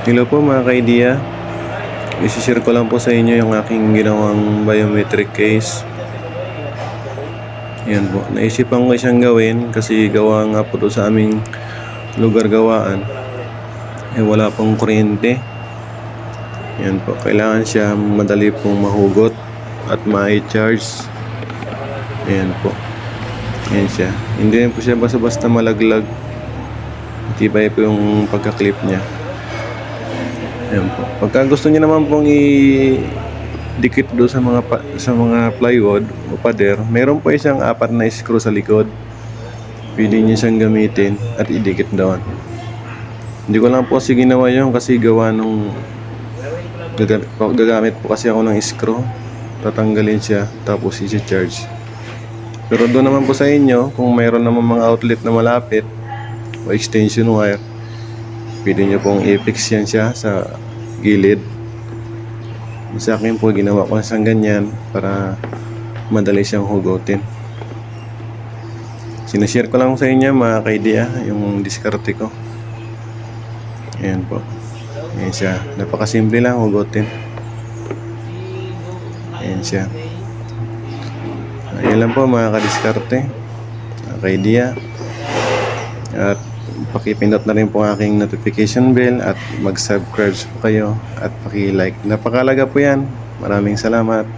Hello po mga ka-idea. I-share ko lang po sa inyo yung aking ginawang biometric case. Yan po. Naisipan ko siyang gawin kasi gawa nga po doon sa aming lugar gawaan. Wala pong kuryente. Yan po. Kailangan siya madali pong mahugot at ma-charge. Ayan po. Ayan siya. Hindi rin po siya basta-basta malaglag. Matibay po yung pagka-clip niya. Ayan po. Pagka gusto niyo naman pong i-dikit doon sa mga plywood o pader, meron po isang 4 na screw sa likod. Pwede niyo siyang gamitin at idikit doon. Hindi ko lang po kasi ginawa yun kasi gawa nung gagamit po kasi ako ng screw. Tatanggalin siya tapos i-charge. Pero doon naman po sa inyo, kung mayroon naman mga outlet na malapit o extension wire, pwede nyo pong i-fix yan siya sa gilid. Sa akin po, ginawa ko na siyang ganyan para madali siyang hugutin. Sinashare ko lang sa inyo mga ka-idea yung diskarte ko. Ayan po. Ayan siya. Napakasimple lang hugutin. Ayan siya. Ayan lang po mga ka-diskarte, mga ka-idea. At pakipindot na rin po ang aking notification bell at mag-subscribe po kayo at paki-like. Napakalaga po yan. Maraming salamat.